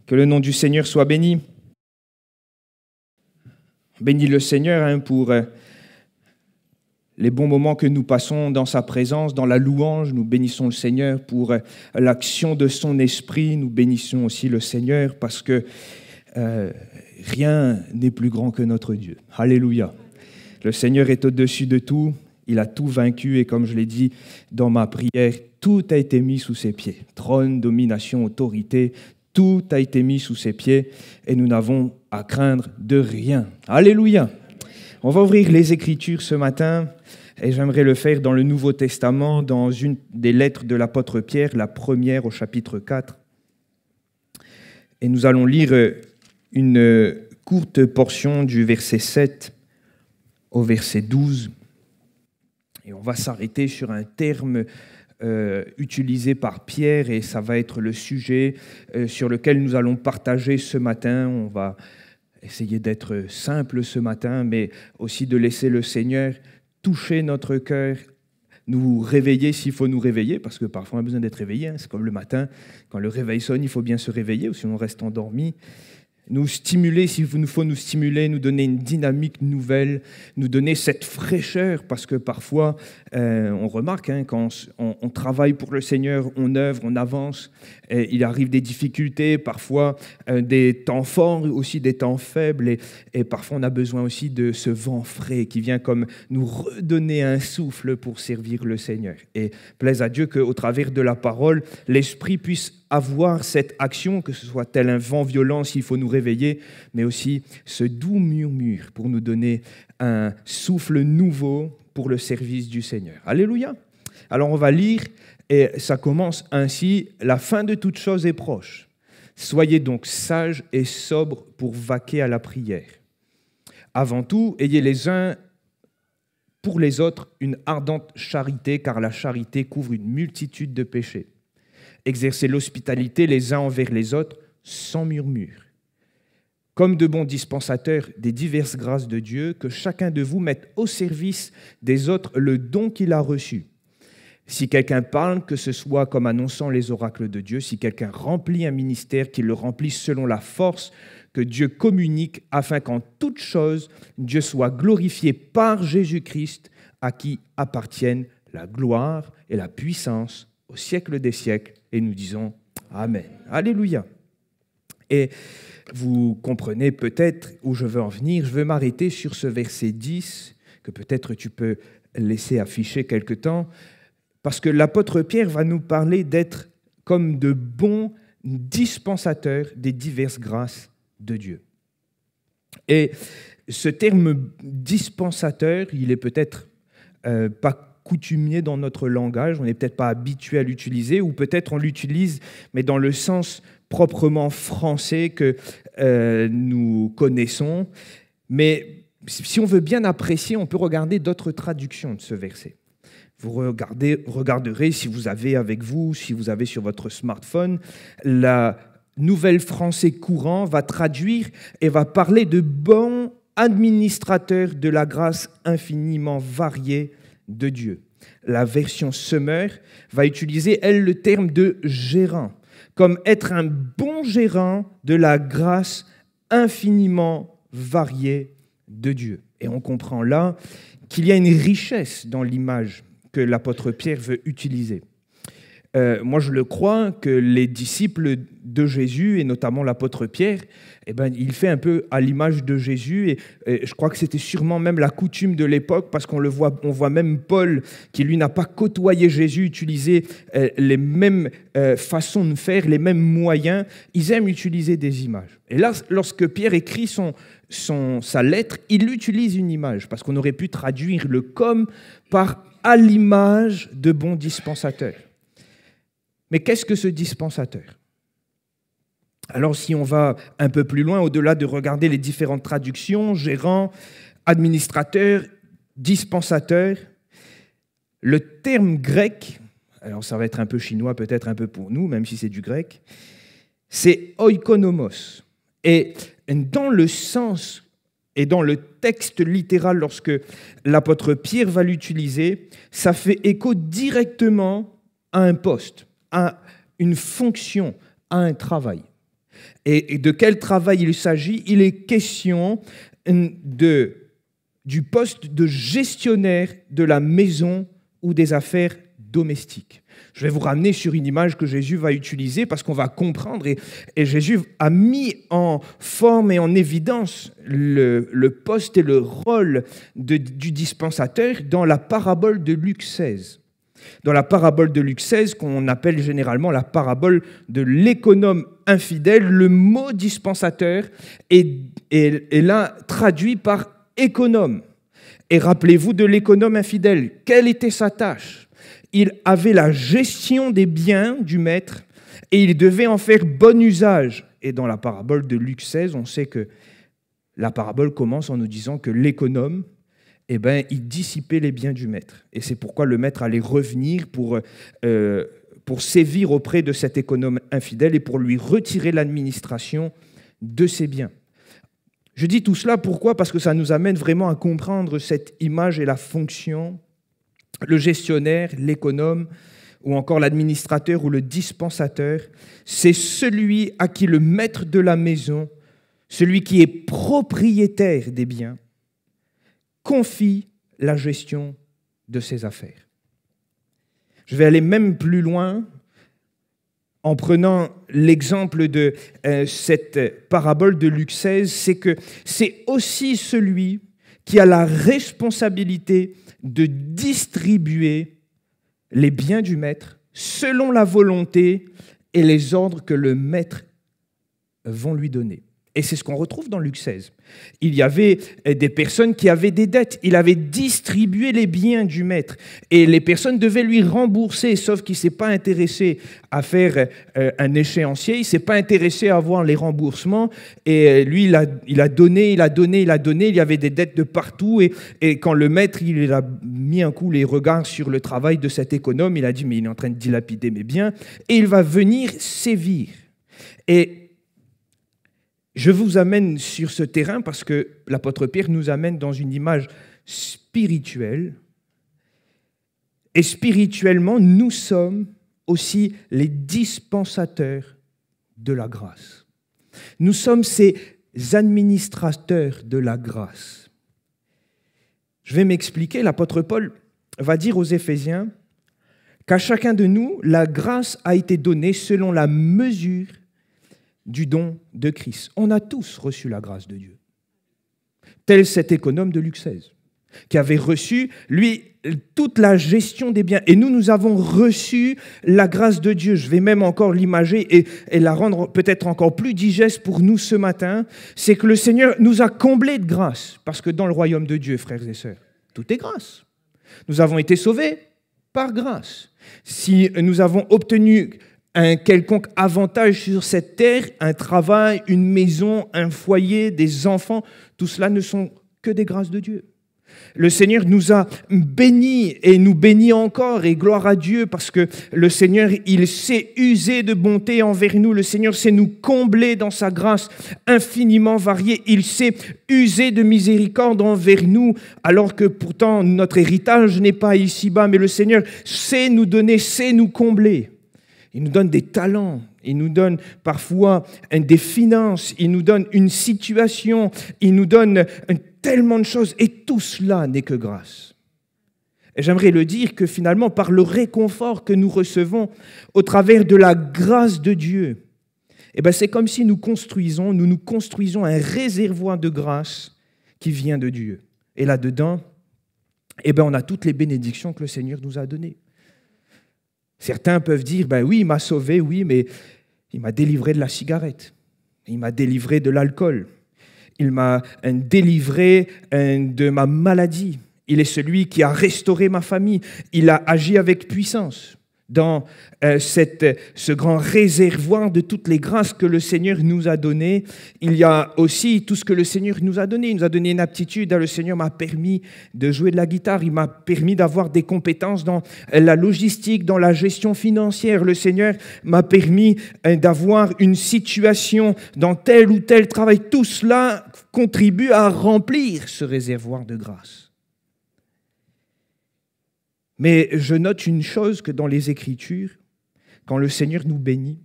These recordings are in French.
Que le nom du Seigneur soit béni. Bénis le Seigneur pour les bons moments que nous passons dans sa présence, dans la louange. Nous bénissons le Seigneur pour l'action de son esprit. Nous bénissons aussi le Seigneur parce que rien n'est plus grand que notre Dieu. Alléluia. Le Seigneur est au-dessus de tout. Il a tout vaincu et comme je l'ai dit dans ma prière, tout a été mis sous ses pieds. Trône, domination, autorité, tout a été mis sous ses pieds et nous n'avons à craindre de rien. Alléluia. On va ouvrir les Écritures ce matin et j'aimerais le faire dans le Nouveau Testament, dans une des lettres de l'apôtre Pierre, la première au chapitre 4. Et nous allons lire une courte portion du verset 7 au verset 12. Et on va s'arrêter sur un terme utilisé par Pierre et ça va être le sujet sur lequel nous allons partager ce matin. On va essayer d'être simple ce matin, mais aussi de laisser le Seigneur toucher notre cœur, nous réveiller s'il faut nous réveiller, parce que parfois on a besoin d'être réveillé. C'est comme le matin, quand le réveil sonne, il faut bien se réveiller, ou sinon on reste endormi. Nous stimuler, s'il nous faut nous stimuler, nous donner une dynamique nouvelle, nous donner cette fraîcheur, parce que parfois, on remarque, quand on travaille pour le Seigneur, on œuvre, on avance, et il arrive des difficultés, parfois des temps forts, aussi des temps faibles, et parfois on a besoin aussi de ce vent frais qui vient comme nous redonner un souffle pour servir le Seigneur. Et plaise à Dieu qu'au travers de la parole, l'Esprit puisse avoir cette action, que ce soit tel un vent violent s'il faut nous réveiller, mais aussi ce doux murmure pour nous donner un souffle nouveau pour le service du Seigneur. Alléluia. Alors on va lire, et ça commence ainsi: la fin de toute chose est proche. Soyez donc sages et sobres pour vaquer à la prière. Avant tout, ayez les uns pour les autres une ardente charité, car la charité couvre une multitude de péchés. Exercez l'hospitalité les uns envers les autres sans murmure. Comme de bons dispensateurs des diverses grâces de Dieu, que chacun de vous mette au service des autres le don qu'il a reçu. Si quelqu'un parle, que ce soit comme annonçant les oracles de Dieu. Si quelqu'un remplit un ministère, qu'il le remplisse selon la force que Dieu communique, afin qu'en toute chose, Dieu soit glorifié par Jésus-Christ, à qui appartiennent la gloire et la puissance au siècle des siècles. Et nous disons Amen. Alléluia. Et vous comprenez peut-être où je veux en venir. Je veux m'arrêter sur ce verset 10, que peut-être tu peux laisser afficher quelque temps, parce que l'apôtre Pierre va nous parler d'être comme de bons dispensateurs des diverses grâces de Dieu. Et ce terme dispensateur, il est peut-être pas coutumier dans notre langage, on n'est peut-être pas habitué à l'utiliser, ou peut-être on l'utilise, mais dans le sens proprement français que nous connaissons. Mais si on veut bien apprécier, on peut regarder d'autres traductions de ce verset. Vous regarderez, si vous avez avec vous, si vous avez sur votre smartphone, la Nouvelle Français courant va traduire et va parler de bons administrateurs de la grâce infiniment variée de Dieu. La version Semeur va utiliser, elle, le terme de gérant, comme être un bon gérant de la grâce infiniment variée de Dieu. Et on comprend là qu'il y a une richesse dans l'image que l'apôtre Pierre veut utiliser. Moi, je le crois que les disciples de Jésus, et notamment l'apôtre Pierre, il fait un peu à l'image de Jésus, et je crois que c'était sûrement même la coutume de l'époque, parce on voit même Paul, qui lui n'a pas côtoyé Jésus, utiliser les mêmes façons de faire, les mêmes moyens. Ils aiment utiliser des images. Et là, lorsque Pierre écrit sa lettre, il utilise une image, parce qu'on aurait pu traduire le « comme » par « à l'image de bons dispensateurs ». Mais qu'est-ce que ce dispensateur ? Alors, si on va un peu plus loin, au-delà de regarder les différentes traductions, gérant, administrateur, dispensateur, le terme grec, alors ça va être un peu chinois, peut-être un peu pour nous, même si c'est du grec, c'est oikonomos. Et dans le sens et dans le texte littéral, lorsque l'apôtre Pierre va l'utiliser, ça fait écho directement à un poste, à une fonction, à un travail. Et de quel travail il s'agit? Il est question du poste de gestionnaire de la maison ou des affaires domestiques. Je vais vous ramener sur une image que Jésus va utiliser parce qu'on va comprendre. Et Jésus a mis en forme et en évidence le poste et le rôle du dispensateur dans la parabole de Luc 16. Dans la parabole de Luc 16, qu'on appelle généralement la parabole de l'économe infidèle, le mot dispensateur est là traduit par économe. Et rappelez-vous de l'économe infidèle. Quelle était sa tâche? Il avait la gestion des biens du maître et il devait en faire bon usage. Et dans la parabole de Luc 16, on sait que la parabole commence en nous disant que l'économe, il dissipait les biens du maître. Et c'est pourquoi le maître allait revenir pour sévir auprès de cet économe infidèle et pour lui retirer l'administration de ses biens. Je dis tout cela, pourquoi? Parce que ça nous amène vraiment à comprendre cette image et la fonction. Le gestionnaire, l'économe, ou encore l'administrateur ou le dispensateur, c'est celui à qui le maître de la maison, celui qui est propriétaire des biens, confie la gestion de ses affaires. Je vais aller même plus loin en prenant l'exemple de cette parabole de Luc 16, c'est que c'est aussi celui qui a la responsabilité de distribuer les biens du maître selon la volonté et les ordres que le maître vont lui donner. Et c'est ce qu'on retrouve dans Luc 16. Il y avait des personnes qui avaient des dettes. Il avait distribué les biens du maître. Et les personnes devaient lui rembourser, sauf qu'il ne s'est pas intéressé à faire un échéancier. Il ne s'est pas intéressé à avoir les remboursements. Et lui, il a donné. Il y avait des dettes de partout. Et quand le maître il a mis un coup les regards sur le travail de cet économe, il a dit « mais il est en train de dilapider mes biens ». Et il va venir sévir. Et je vous amène sur ce terrain parce que l'apôtre Pierre nous amène dans une image spirituelle. Et spirituellement, nous sommes aussi les dispensateurs de la grâce. Nous sommes ces administrateurs de la grâce. Je vais m'expliquer. L'apôtre Paul va dire aux Éphésiens qu'à chacun de nous, la grâce a été donnée selon la mesure du don de Christ. On a tous reçu la grâce de Dieu. Tel cet économe de Luc 16, qui avait reçu, lui, toute la gestion des biens. Et nous avons reçu la grâce de Dieu. Je vais même encore l'imager et la rendre peut-être encore plus digeste pour nous ce matin. C'est que le Seigneur nous a comblés de grâce. Parce que dans le royaume de Dieu, frères et sœurs, tout est grâce. Nous avons été sauvés par grâce. Si nous avons obtenu un quelconque avantage sur cette terre, un travail, une maison, un foyer, des enfants, tout cela ne sont que des grâces de Dieu. Le Seigneur nous a bénis et nous bénit encore, et gloire à Dieu, parce que le Seigneur, il sait user de bonté envers nous. Le Seigneur sait nous combler dans sa grâce infiniment variée. Il sait user de miséricorde envers nous, alors que pourtant notre héritage n'est pas ici-bas, mais le Seigneur sait nous donner, sait nous combler. Il nous donne des talents, il nous donne parfois des finances, il nous donne une situation, il nous donne tellement de choses, et tout cela n'est que grâce. Et j'aimerais le dire que finalement, par le réconfort que nous recevons au travers de la grâce de Dieu, c'est comme si nous nous construisons un réservoir de grâce qui vient de Dieu. Et là-dedans, on a toutes les bénédictions que le Seigneur nous a données. Certains peuvent dire, oui, il m'a sauvé, oui, mais il m'a délivré de la cigarette, il m'a délivré de l'alcool, il m'a délivré de ma maladie, il est celui qui a restauré ma famille, il a agi avec puissance dans ce grand réservoir de toutes les grâces que le Seigneur nous a données. Il y a aussi tout ce que le Seigneur nous a donné. Il nous a donné une aptitude. Le Seigneur m'a permis de jouer de la guitare. Il m'a permis d'avoir des compétences dans la logistique, dans la gestion financière. Le Seigneur m'a permis d'avoir une situation dans tel ou tel travail. Tout cela contribue à remplir ce réservoir de grâce. Mais je note une chose, que dans les Écritures, quand le Seigneur nous bénit,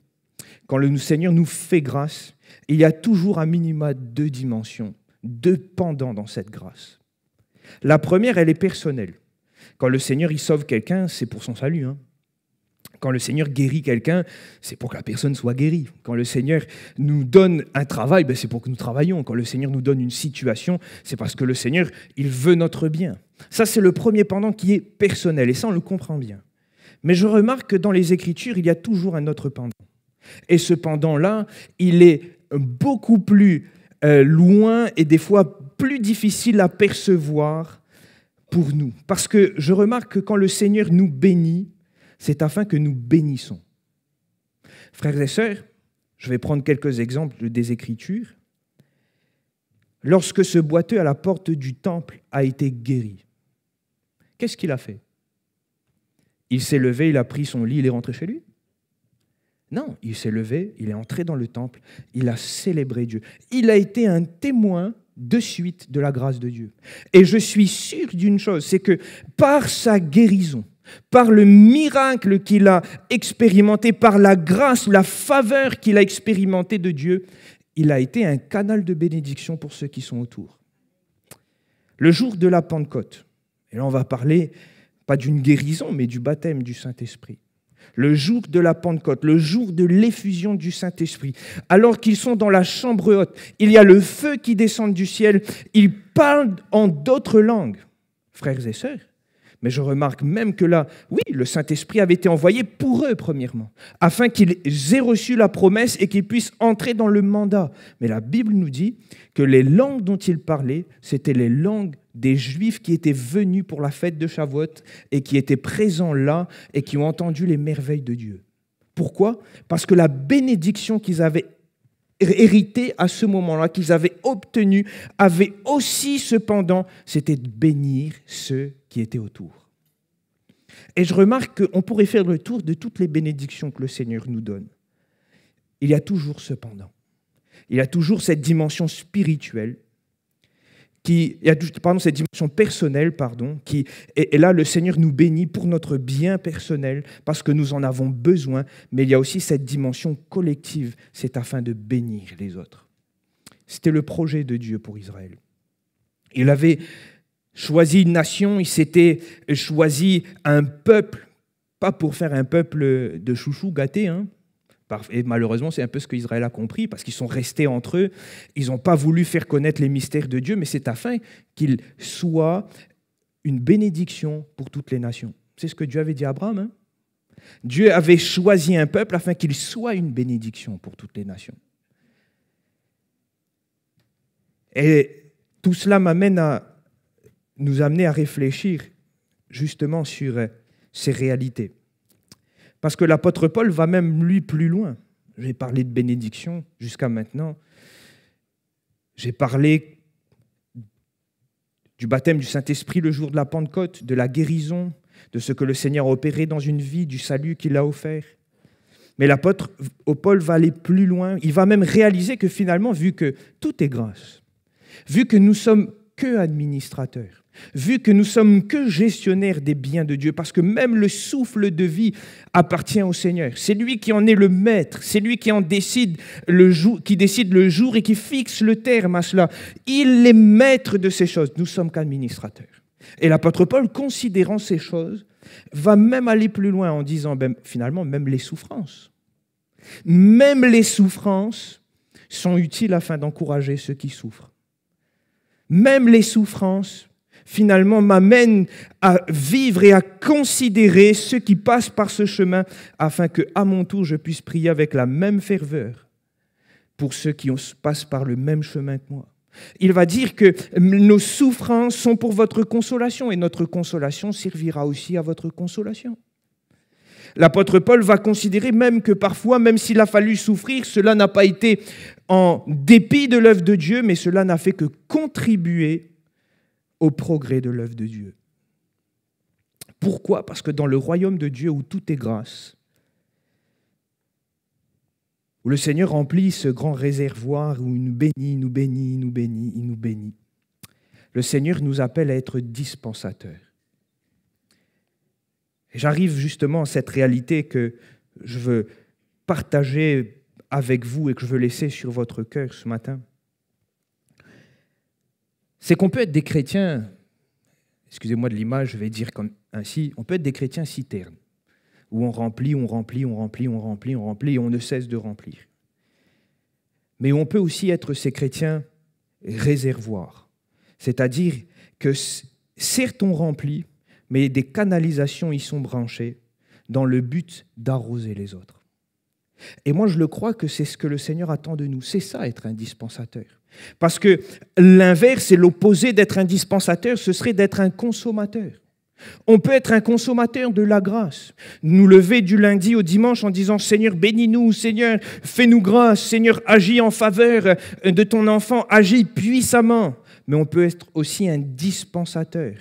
quand le Seigneur nous fait grâce, il y a toujours un minima 2 dimensions, 2 pendants dans cette grâce. La première, elle est personnelle. Quand le Seigneur il sauve quelqu'un, c'est pour son salut. Quand le Seigneur guérit quelqu'un, c'est pour que la personne soit guérie. Quand le Seigneur nous donne un travail, c'est pour que nous travaillions. Quand le Seigneur nous donne une situation, c'est parce que le Seigneur, il veut notre bien. Ça, c'est le premier pendant qui est personnel, et ça, on le comprend bien. Mais je remarque que dans les Écritures, il y a toujours un autre pendant. Et ce pendant-là, il est beaucoup plus loin et des fois plus difficile à percevoir pour nous. Parce que je remarque que quand le Seigneur nous bénit, c'est afin que nous bénissons. Frères et sœurs, je vais prendre quelques exemples des Écritures. Lorsque ce boiteux à la porte du temple a été guéri, qu'est-ce qu'il a fait? Il s'est levé, il a pris son lit, il est rentré chez lui? Non, il s'est levé, il est entré dans le temple, il a célébré Dieu. Il a été un témoin de suite de la grâce de Dieu. Et je suis sûr d'une chose, c'est que par sa guérison, par le miracle qu'il a expérimenté, par la grâce, la faveur qu'il a expérimenté de Dieu, il a été un canal de bénédiction pour ceux qui sont autour. Le jour de la Pentecôte, et là on va parler pas d'une guérison, mais du baptême du Saint-Esprit. Le jour de la Pentecôte, le jour de l'effusion du Saint-Esprit, alors qu'ils sont dans la chambre haute, il y a le feu qui descend du ciel, ils parlent en d'autres langues, frères et sœurs. Mais je remarque même que là, oui, le Saint-Esprit avait été envoyé pour eux, premièrement, afin qu'ils aient reçu la promesse et qu'ils puissent entrer dans le mandat. Mais la Bible nous dit que les langues dont ils parlaient, c'était les langues des Juifs qui étaient venus pour la fête de Shavuot et qui étaient présents là et qui ont entendu les merveilles de Dieu. Pourquoi? Parce que la bénédiction qu'ils avaient héritée à ce moment-là, qu'ils avaient obtenue, avait aussi cependant, c'était de bénir ceux qui étaient autour. Et je remarque qu'on pourrait faire le tour de toutes les bénédictions que le Seigneur nous donne. Il y a toujours cependant, il y a toujours cette dimension spirituelle, cette dimension personnelle, et là le Seigneur nous bénit pour notre bien personnel, parce que nous en avons besoin, mais il y a aussi cette dimension collective, c'est afin de bénir les autres. C'était le projet de Dieu pour Israël. Il avait choisi une nation, il s'était choisi un peuple, pas pour faire un peuple de chouchou gâté, Et malheureusement, c'est un peu ce qu'Israël a compris, parce qu'ils sont restés entre eux. Ils n'ont pas voulu faire connaître les mystères de Dieu, mais c'est afin qu'ils soient une bénédiction pour toutes les nations. C'est ce que Dieu avait dit à Abraham. Dieu avait choisi un peuple afin qu'il soit une bénédiction pour toutes les nations. Et tout cela m'amène à nous amener à réfléchir justement sur ces réalités. Parce que l'apôtre Paul va même lui plus loin. J'ai parlé de bénédiction jusqu'à maintenant. J'ai parlé du baptême du Saint-Esprit le jour de la Pentecôte, de la guérison, de ce que le Seigneur a opéré dans une vie, du salut qu'il a offert. Mais l'apôtre Paul va aller plus loin. Il va même réaliser que finalement, vu que tout est grâce, vu que nous sommes que administrateurs, vu que nous sommes que gestionnaires des biens de Dieu, parce que même le souffle de vie appartient au Seigneur. C'est lui qui en est le maître, c'est lui qui en décide le jour, qui décide le jour et qui fixe le terme à cela. Il est maître de ces choses. Nous sommes qu'administrateurs. Et l'apôtre Paul, considérant ces choses, va même aller plus loin en disant, finalement, même les souffrances sont utiles afin d'encourager ceux qui souffrent. Même les souffrances, finalement, m'amènent à vivre et à considérer ceux qui passent par ce chemin afin que, à mon tour, je puisse prier avec la même ferveur pour ceux qui passent par le même chemin que moi. Il va dire que nos souffrances sont pour votre consolation et notre consolation servira aussi à votre consolation. L'apôtre Paul va considérer même que parfois, même s'il a fallu souffrir, cela n'a pas été en dépit de l'œuvre de Dieu, mais cela n'a fait que contribuer au progrès de l'œuvre de Dieu. Pourquoi? Parce que dans le royaume de Dieu où tout est grâce, où le Seigneur remplit ce grand réservoir, où il nous bénit, nous bénit, nous bénit, il nous bénit, le Seigneur nous appelle à être dispensateurs. Et j'arrive justement à cette réalité que je veux partager avec vous et que je veux laisser sur votre cœur ce matin, c'est qu'on peut être des chrétiens, excusez-moi de l'image, je vais dire comme ainsi, on peut être des chrétiens citernes, où on remplit, et on ne cesse de remplir. Mais on peut aussi être ces chrétiens réservoirs, c'est-à-dire que certes on remplit, mais des canalisations y sont branchées dans le but d'arroser les autres. Et moi, je le crois que c'est ce que le Seigneur attend de nous. C'est ça, être un dispensateur. Parce que l'inverse, c'est l'opposé d'être un dispensateur, ce serait d'être un consommateur. On peut être un consommateur de la grâce, nous lever du lundi au dimanche en disant « Seigneur, bénis-nous, Seigneur, fais-nous grâce, Seigneur, agis en faveur de ton enfant, agis puissamment. » Mais on peut être aussi un dispensateur.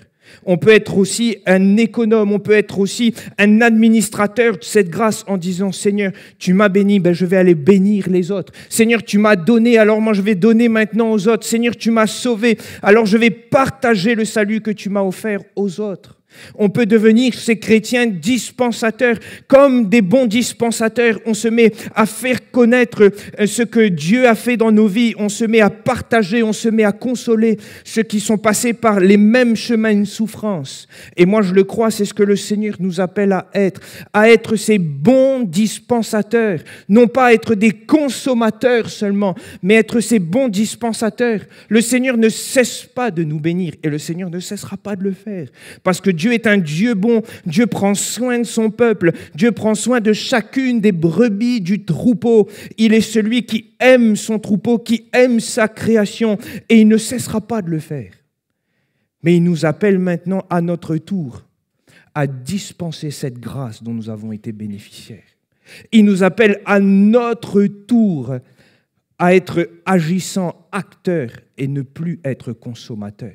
On peut être aussi un économe, on peut être aussi un administrateur de cette grâce en disant « Seigneur, tu m'as béni, je vais aller bénir les autres. Seigneur, tu m'as donné, alors moi je vais donner maintenant aux autres. Seigneur, tu m'as sauvé, alors je vais partager le salut que tu m'as offert aux autres. » On peut devenir ces chrétiens dispensateurs. Comme des bons dispensateurs, on se met à faire connaître ce que Dieu a fait dans nos vies. On se met à partager, on se met à consoler ceux qui sont passés par les mêmes chemins de souffrance. Et moi, je le crois, c'est ce que le Seigneur nous appelle à être ces bons dispensateurs. Non pas être des consommateurs seulement, mais être ces bons dispensateurs. Le Seigneur ne cesse pas de nous bénir et le Seigneur ne cessera pas de le faire. Parce que Dieu est un Dieu bon, Dieu prend soin de son peuple, Dieu prend soin de chacune des brebis du troupeau. Il est celui qui aime son troupeau, qui aime sa création et il ne cessera pas de le faire. Mais il nous appelle maintenant à notre tour à dispenser cette grâce dont nous avons été bénéficiaires. Il nous appelle à notre tour à être agissants, acteurs et ne plus être consommateurs.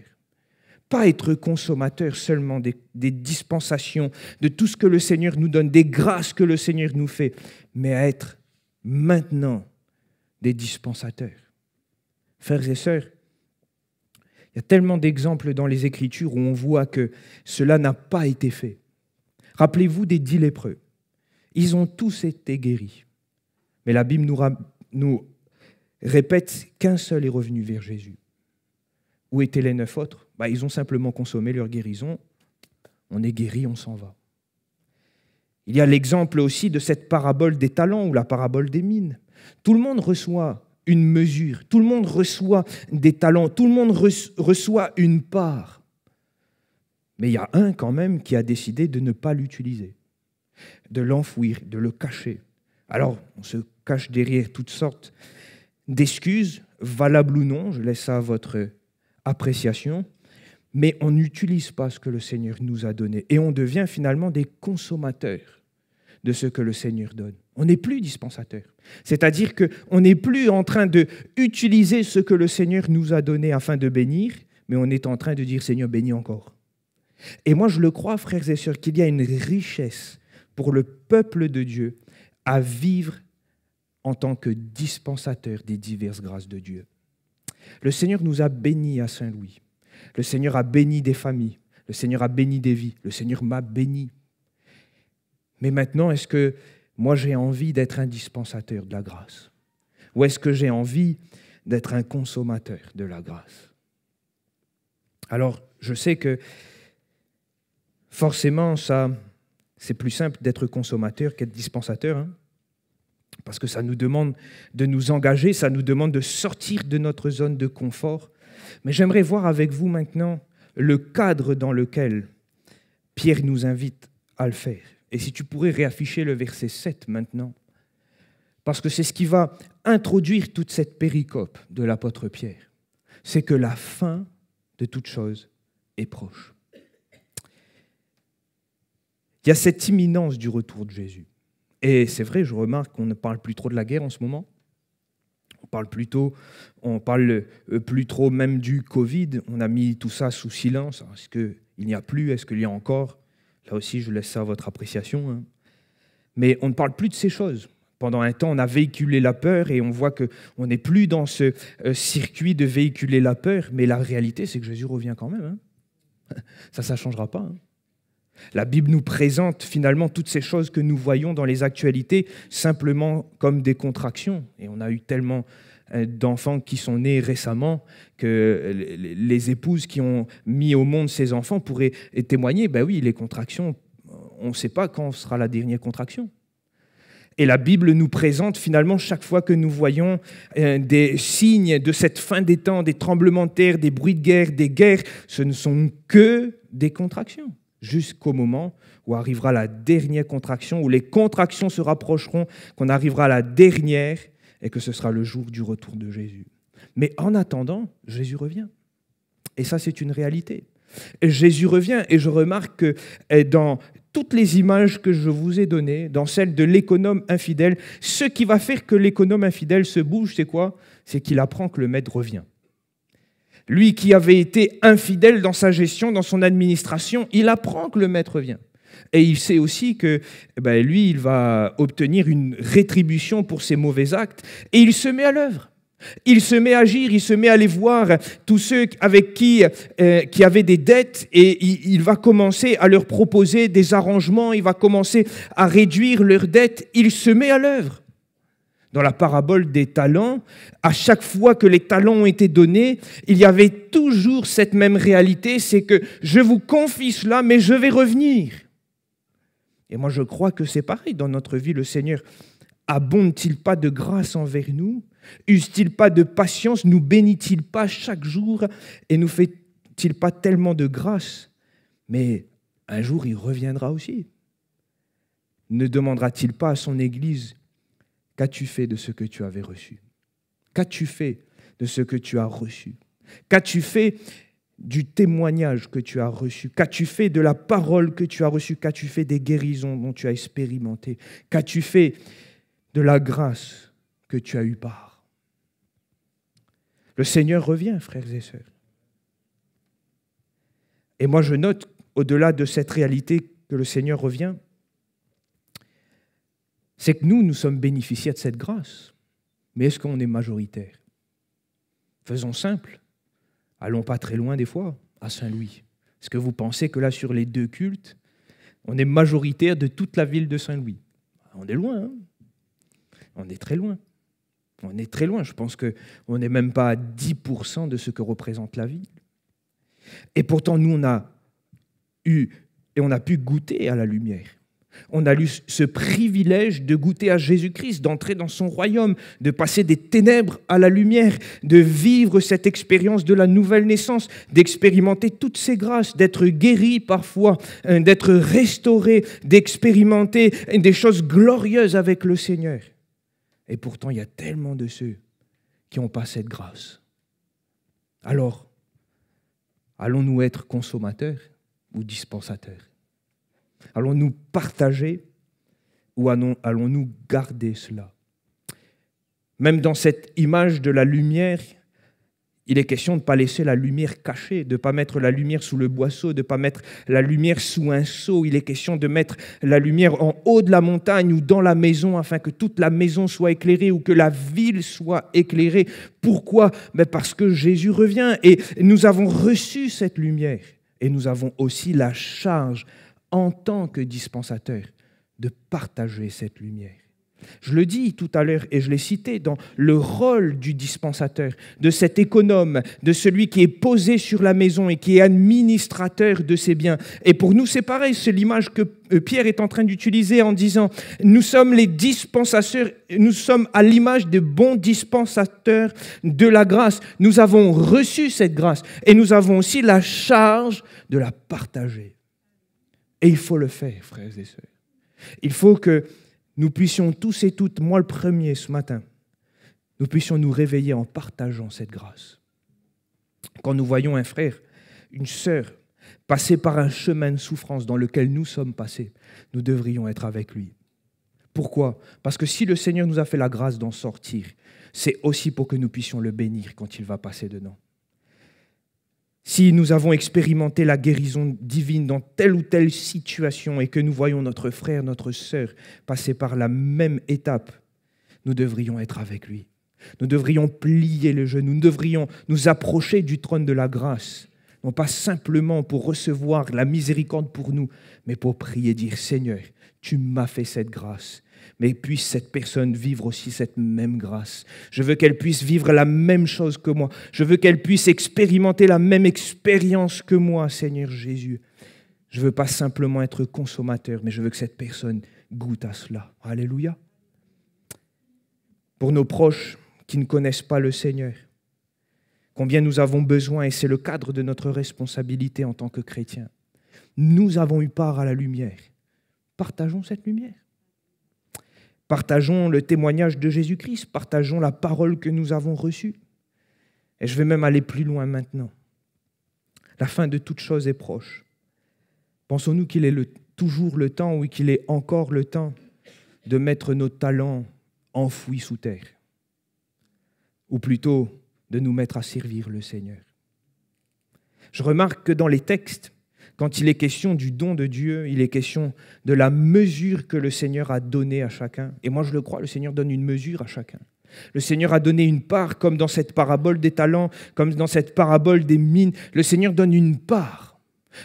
Pas être consommateur seulement des dispensations, de tout ce que le Seigneur nous donne, des grâces que le Seigneur nous fait, mais à être maintenant des dispensateurs. Frères et sœurs, il y a tellement d'exemples dans les Écritures où on voit que cela n'a pas été fait. Rappelez-vous des 10 lépreux. Ils ont tous été guéris. Mais la Bible nous répète qu'un seul est revenu vers Jésus. Où étaient les 9 autres ? Ils ont simplement consommé leur guérison. On est guéri, on s'en va. Il y a l'exemple aussi de cette parabole des talents ou la parabole des mines. Tout le monde reçoit une mesure, tout le monde reçoit des talents, tout le monde reçoit une part. Mais il y a un quand même qui a décidé de ne pas l'utiliser, de l'enfouir, de le cacher. Alors, on se cache derrière toutes sortes d'excuses, valables ou non, je laisse ça à votre appréciation, mais on n'utilise pas ce que le Seigneur nous a donné et on devient finalement des consommateurs de ce que le Seigneur donne. On n'est plus dispensateur. C'est-à-dire qu'on n'est plus en train d'utiliser ce que le Seigneur nous a donné afin de bénir, mais on est en train de dire « Seigneur, bénis encore ». Et moi, je le crois, frères et sœurs, qu'il y a une richesse pour le peuple de Dieu à vivre en tant que dispensateur des diverses grâces de Dieu. Le Seigneur nous a bénis à Saint-Louis. Le Seigneur a béni des familles. Le Seigneur a béni des vies. Le Seigneur m'a béni. Mais maintenant, est-ce que moi j'ai envie d'être un dispensateur de la grâce ? Ou est-ce que j'ai envie d'être un consommateur de la grâce ? Alors, je sais que forcément, c'est plus simple d'être consommateur qu'être dispensateur, parce que ça nous demande de nous engager, ça nous demande de sortir de notre zone de confort. Mais j'aimerais voir avec vous maintenant le cadre dans lequel Pierre nous invite à le faire. Et si tu pourrais réafficher le verset 7 maintenant, parce que c'est ce qui va introduire toute cette péricope de l'apôtre Pierre. C'est que la fin de toute chose est proche. Il y a cette imminence du retour de Jésus. Et c'est vrai, je remarque qu'on ne parle plus trop de la guerre en ce moment. On parle plus trop même du Covid. On a mis tout ça sous silence. Est-ce qu'il n'y a plus ? Est-ce qu'il y a encore ? Là aussi, je laisse ça à votre appréciation. Mais on ne parle plus de ces choses. Pendant un temps, on a véhiculé la peur et on voit qu'on n'est plus dans ce circuit de véhiculer la peur. Mais la réalité, c'est que Jésus revient quand même. Ça ne changera pas. La Bible nous présente finalement toutes ces choses que nous voyons dans les actualités simplement comme des contractions. Et on a eu tellement d'enfants qui sont nés récemment que les épouses qui ont mis au monde ces enfants pourraient témoigner, ben oui, les contractions, on ne sait pas quand sera la dernière contraction. Et la Bible nous présente finalement chaque fois que nous voyons des signes de cette fin des temps, des tremblements de terre, des bruits de guerre, des guerres, ce ne sont que des contractions, jusqu'au moment où arrivera la dernière contraction, où les contractions se rapprocheront, qu'on arrivera à la dernière et que ce sera le jour du retour de Jésus. Mais en attendant, Jésus revient. Et ça, c'est une réalité. Jésus revient et je remarque que dans toutes les images que je vous ai données, dans celle de l'économe infidèle, ce qui va faire que l'économe infidèle se bouge, c'est quoi? C'est qu'il apprend que le maître revient. Lui qui avait été infidèle dans sa gestion, dans son administration, il apprend que le maître vient. Et il sait aussi que lui, il va obtenir une rétribution pour ses mauvais actes et il se met à l'œuvre. Il se met à agir, il se met à aller voir tous ceux avec qui avaient des dettes et il va commencer à leur proposer des arrangements, il va commencer à réduire leurs dettes, il se met à l'œuvre. Dans la parabole des talents, à chaque fois que les talents ont été donnés, il y avait toujours cette même réalité, c'est que je vous confie cela, mais je vais revenir. Et moi je crois que c'est pareil dans notre vie, le Seigneur abonde-t-il pas de grâce envers nous? Use-t-il pas de patience? Nous bénit-il pas chaque jour? Et nous fait-il pas tellement de grâce? Mais un jour, il reviendra aussi. Ne demandera-t-il pas à son Église: qu'as-tu fait de ce que tu avais reçu? Qu'as-tu fait de ce que tu as reçu? Qu'as-tu fait du témoignage que tu as reçu? Qu'as-tu fait de la parole que tu as reçue? Qu'as-tu fait des guérisons dont tu as expérimenté? Qu'as-tu fait de la grâce que tu as eu part? Le Seigneur revient, frères et sœurs. Et moi, je note, au-delà de cette réalité que le Seigneur revient, c'est que nous sommes bénéficiaires de cette grâce. Mais est-ce qu'on est majoritaire? Faisons simple. Allons pas très loin des fois, à Saint-Louis. Est-ce que vous pensez que là, sur les 2 cultes, on est majoritaire de toute la ville de Saint-Louis? On est loin, hein? On est très loin. On est très loin. Je pense qu'on n'est même pas à 10% de ce que représente la ville. Et pourtant, nous, on a pu goûter à la lumière. On a eu ce privilège de goûter à Jésus-Christ, d'entrer dans son royaume, de passer des ténèbres à la lumière, de vivre cette expérience de la nouvelle naissance, d'expérimenter toutes ces grâces, d'être guéri parfois, d'être restauré, d'expérimenter des choses glorieuses avec le Seigneur. Et pourtant, il y a tellement de ceux qui n'ont pas cette grâce. Alors, allons-nous être consommateurs ou dispensateurs? Allons-nous partager ou allons-nous garder cela? Même dans cette image de la lumière, il est question de ne pas laisser la lumière cachée, de ne pas mettre la lumière sous le boisseau, de ne pas mettre la lumière sous un seau. Il est question de mettre la lumière en haut de la montagne ou dans la maison afin que toute la maison soit éclairée ou que la ville soit éclairée. Pourquoi? Parce que Jésus revient et nous avons reçu cette lumière. Et nous avons aussi la charge en tant que dispensateurs de partager cette lumière. Je le dis tout à l'heure et je l'ai cité dans le rôle du dispensateur, de cet économe, de celui qui est posé sur la maison et qui est administrateur de ses biens. Et pour nous, c'est pareil, c'est l'image que Pierre est en train d'utiliser en disant « Nous sommes les dispensateurs, nous sommes à l'image des bons dispensateurs de la grâce. Nous avons reçu cette grâce et nous avons aussi la charge de la partager. » Et il faut le faire, frères et sœurs. Il faut que nous puissions tous et toutes, moi le premier ce matin, nous puissions nous réveiller en partageant cette grâce. Quand nous voyons un frère, une sœur, passer par un chemin de souffrance dans lequel nous sommes passés, nous devrions être avec lui. Pourquoi? Parce que si le Seigneur nous a fait la grâce d'en sortir, c'est aussi pour que nous puissions le bénir quand il va passer dedans. Si nous avons expérimenté la guérison divine dans telle ou telle situation et que nous voyons notre frère, notre sœur passer par la même étape, nous devrions être avec lui. Nous devrions plier les genoux, nous devrions nous approcher du trône de la grâce Non pas simplement pour recevoir la miséricorde pour nous, mais pour prier, dire Seigneur, tu m'as fait cette grâce. Mais puisse cette personne vivre aussi cette même grâce. Je veux qu'elle puisse vivre la même chose que moi. Je veux qu'elle puisse expérimenter la même expérience que moi, Seigneur Jésus. Je ne veux pas simplement être consommateur, mais je veux que cette personne goûte à cela. Alléluia. Pour nos proches qui ne connaissent pas le Seigneur, combien nous avons besoin, et c'est le cadre de notre responsabilité en tant que chrétiens, nous avons eu part à la lumière. Partageons cette lumière. Partageons le témoignage de Jésus-Christ, partageons la parole que nous avons reçue. Et je vais même aller plus loin maintenant. La fin de toute chose est proche. Pensons-nous qu'il est toujours le temps, ou qu'il est encore le temps de mettre nos talents enfouis sous terre, ou plutôt de nous mettre à servir le Seigneur. Je remarque que dans les textes, quand il est question du don de Dieu, il est question de la mesure que le Seigneur a donnée à chacun. Et moi je le crois, le Seigneur donne une mesure à chacun. Le Seigneur a donné une part, comme dans cette parabole des talents, comme dans cette parabole des mines. Le Seigneur donne une part.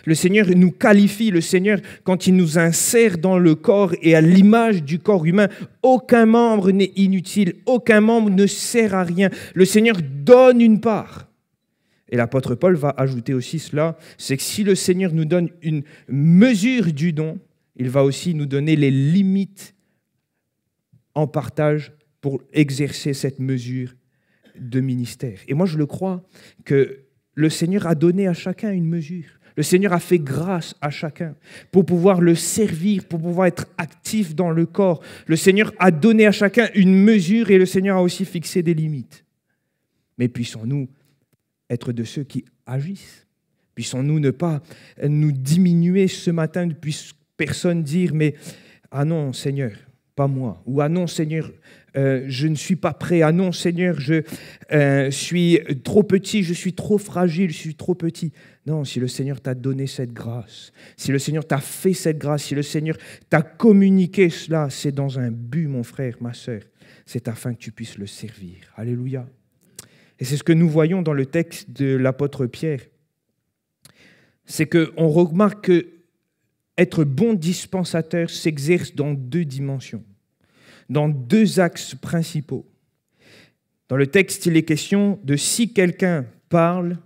Le Seigneur nous qualifie, le Seigneur, quand il nous insère dans le corps et à l'image du corps humain, aucun membre n'est inutile, aucun membre ne sert à rien. Le Seigneur donne une part. Et l'apôtre Paul va ajouter aussi cela, c'est que si le Seigneur nous donne une mesure du don, il va aussi nous donner les limites en partage pour exercer cette mesure de ministère. Et moi, je le crois que le Seigneur a donné à chacun une mesure. Le Seigneur a fait grâce à chacun pour pouvoir le servir, pour pouvoir être actif dans le corps. Le Seigneur a donné à chacun une mesure et le Seigneur a aussi fixé des limites. Mais puissons-nous être de ceux qui agissent. Puissons-nous ne pas nous diminuer ce matin, ne puisse personne dire « mais ah non Seigneur, pas moi » ou « ah non Seigneur, je ne suis pas prêt » « ah non Seigneur, je suis trop petit, je suis trop fragile, je suis trop petit ». Non, si le Seigneur t'a donné cette grâce, si le Seigneur t'a fait cette grâce, si le Seigneur t'a communiqué cela, c'est dans un but, mon frère, ma sœur, c'est afin que tu puisses le servir. Alléluia. Et c'est ce que nous voyons dans le texte de l'apôtre Pierre. C'est qu'on remarque qu'être bon dispensateur s'exerce dans deux dimensions, dans deux axes principaux. Dans le texte, il est question de si quelqu'un parle,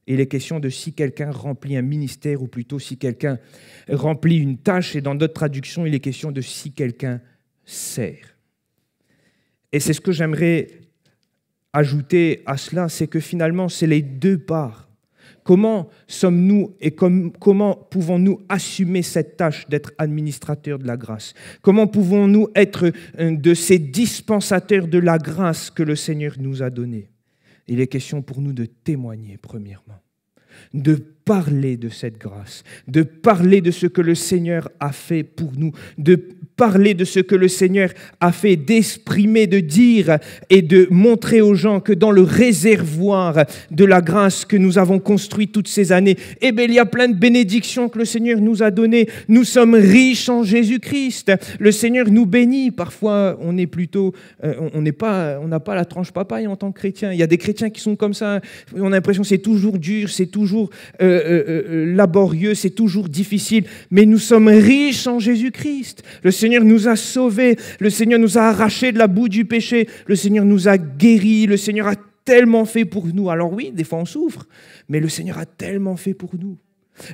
et il est question de si quelqu'un remplit un ministère, ou plutôt si quelqu'un remplit une tâche, et dans d'autres traductions, il est question de si quelqu'un sert. Et c'est ce que j'aimerais ajouter à cela, c'est que finalement, c'est les deux parts. Comment sommes-nous et comment pouvons-nous assumer cette tâche d'être administrateurs de la grâce? Comment pouvons-nous être de ces dispensateurs de la grâce que le Seigneur nous a donnée? Il est question pour nous de témoigner, premièrement, de parler de cette grâce, de parler de ce que le Seigneur a fait pour nous, de parler de ce que le Seigneur a fait, d'exprimer, de dire et de montrer aux gens que dans le réservoir de la grâce que nous avons construit toutes ces années, eh bien, il y a plein de bénédictions que le Seigneur nous a données. Nous sommes riches en Jésus-Christ. Le Seigneur nous bénit. Parfois, on est plutôt, on n'a pas la tranche papaye en tant que chrétien. Il y a des chrétiens qui sont comme ça. On a l'impression que c'est toujours dur, c'est toujours laborieux, c'est toujours difficile. Mais nous sommes riches en Jésus-Christ. Le Seigneur nous a sauvés, le Seigneur nous a arrachés de la boue du péché, le Seigneur nous a guéris, le Seigneur a tellement fait pour nous. Alors oui, des fois on souffre, mais le Seigneur a tellement fait pour nous.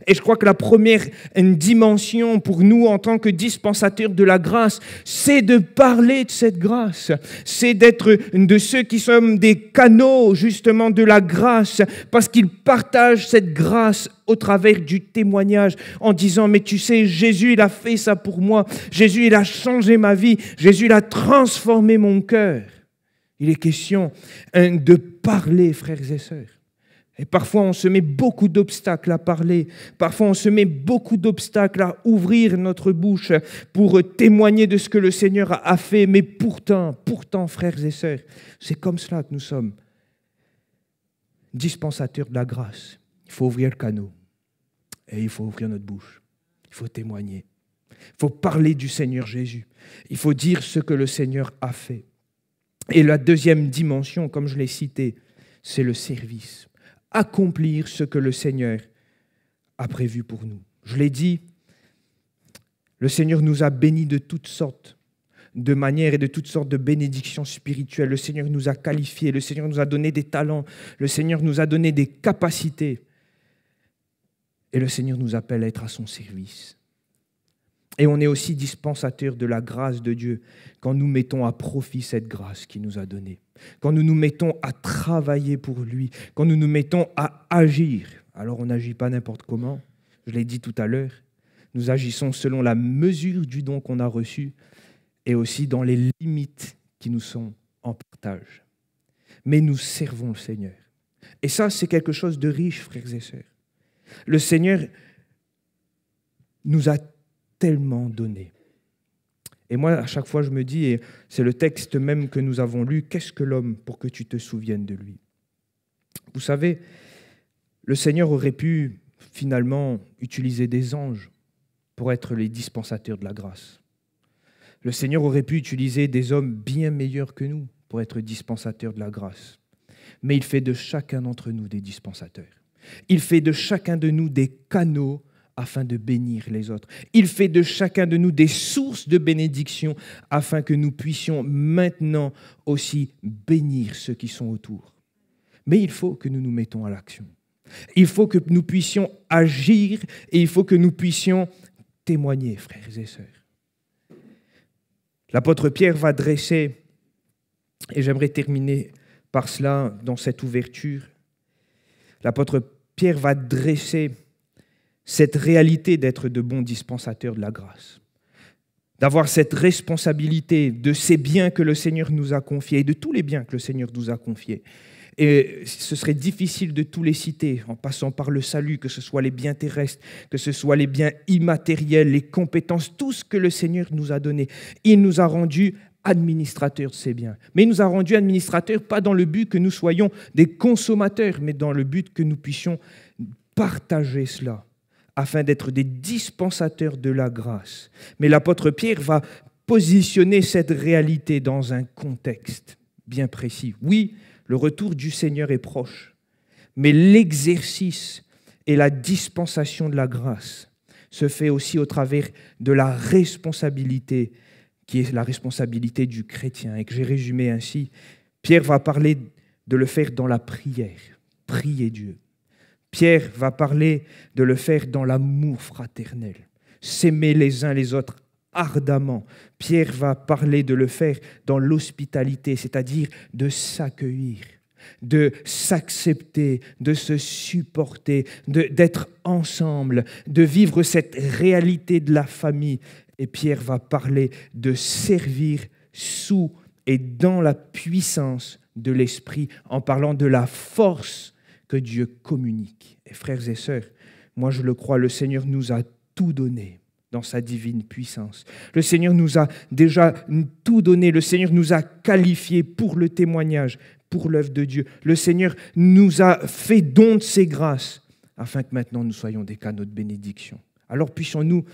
Et je crois que la première dimension pour nous en tant que dispensateurs de la grâce, c'est de parler de cette grâce. C'est d'être de ceux qui sommes des canaux justement de la grâce parce qu'ils partagent cette grâce au travers du témoignage en disant « mais tu sais, Jésus il a fait ça pour moi, Jésus il a changé ma vie, Jésus il a transformé mon cœur ». Il est question de parler, frères et sœurs. Et parfois, on se met beaucoup d'obstacles à parler. Parfois, on se met beaucoup d'obstacles à ouvrir notre bouche pour témoigner de ce que le Seigneur a fait. Mais pourtant, frères et sœurs, c'est comme cela que nous sommes dispensateurs de la grâce. Il faut ouvrir le canot et il faut ouvrir notre bouche. Il faut témoigner. Il faut parler du Seigneur Jésus. Il faut dire ce que le Seigneur a fait. Et la deuxième dimension, comme je l'ai cité, c'est le service. accomplir ce que le Seigneur a prévu pour nous. Je l'ai dit, le Seigneur nous a bénis de toutes sortes de manières et de toutes sortes de bénédictions spirituelles. Le Seigneur nous a qualifiés, le Seigneur nous a donné des talents, le Seigneur nous a donné des capacités. Et le Seigneur nous appelle à être à son service. Et on est aussi dispensateur de la grâce de Dieu quand nous mettons à profit cette grâce qu'il nous a donnée, quand nous nous mettons à travailler pour lui, quand nous nous mettons à agir. Alors on n'agit pas n'importe comment, je l'ai dit tout à l'heure, nous agissons selon la mesure du don qu'on a reçu et aussi dans les limites qui nous sont en partage. Mais nous servons le Seigneur. Et ça, c'est quelque chose de riche, frères et sœurs. Le Seigneur nous a tellement donné. Et moi, à chaque fois, je me dis, et c'est le texte même que nous avons lu, qu'est-ce que l'homme pour que tu te souviennes de lui? Vous savez, le Seigneur aurait pu finalement utiliser des anges pour être les dispensateurs de la grâce. Le Seigneur aurait pu utiliser des hommes bien meilleurs que nous pour être dispensateurs de la grâce. Mais il fait de chacun d'entre nous des dispensateurs. Il fait de chacun de nous des canaux afin de bénir les autres. Il fait de chacun de nous des sources de bénédiction afin que nous puissions maintenant aussi bénir ceux qui sont autour. Mais il faut que nous nous mettons à l'action. Il faut que nous puissions agir et il faut que nous puissions témoigner, frères et sœurs. L'apôtre Pierre va dresser, et j'aimerais terminer par cela dans cette ouverture, l'apôtre Pierre va dresser cette réalité d'être de bons dispensateurs de la grâce, d'avoir cette responsabilité de ces biens que le Seigneur nous a confiés et de tous les biens que le Seigneur nous a confiés. Et ce serait difficile de tous les citer, en passant par le salut, que ce soit les biens terrestres, que ce soit les biens immatériels, les compétences, tout ce que le Seigneur nous a donné. Il nous a rendus administrateurs de ces biens. Mais il nous a rendus administrateurs pas dans le but que nous soyons des consommateurs, mais dans le but que nous puissions partager cela, afin d'être des dispensateurs de la grâce. Mais l'apôtre Pierre va positionner cette réalité dans un contexte bien précis. Oui, le retour du Seigneur est proche, mais l'exercice et la dispensation de la grâce se fait aussi au travers de la responsabilité qui est la responsabilité du chrétien et que j'ai résumé ainsi. Pierre va parler de le faire dans la prière, prier Dieu. Pierre va parler de le faire dans l'amour fraternel, s'aimer les uns les autres ardemment. Pierre va parler de le faire dans l'hospitalité, c'est-à-dire de s'accueillir, de s'accepter, de se supporter, d'être ensemble, de vivre cette réalité de la famille. Et Pierre va parler de servir sous et dans la puissance de l'Esprit, en parlant de la force que Dieu communique. Et frères et sœurs, moi je le crois, le Seigneur nous a tout donné dans sa divine puissance. Le Seigneur nous a déjà tout donné. Le Seigneur nous a qualifiés pour le témoignage, pour l'œuvre de Dieu. Le Seigneur nous a fait don de ses grâces afin que maintenant nous soyons des canaux de bénédiction. Alors puissions-nous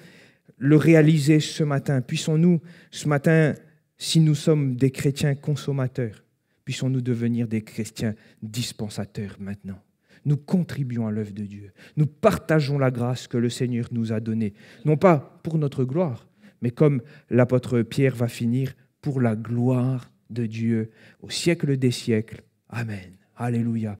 le réaliser ce matin. Puissions-nous ce matin, si nous sommes des chrétiens consommateurs, puissions-nous devenir des chrétiens dispensateurs maintenant. Nous contribuons à l'œuvre de Dieu. Nous partageons la grâce que le Seigneur nous a donnée, non pas pour notre gloire, mais comme l'apôtre Pierre va finir, pour la gloire de Dieu au siècle des siècles. Amen. Alléluia.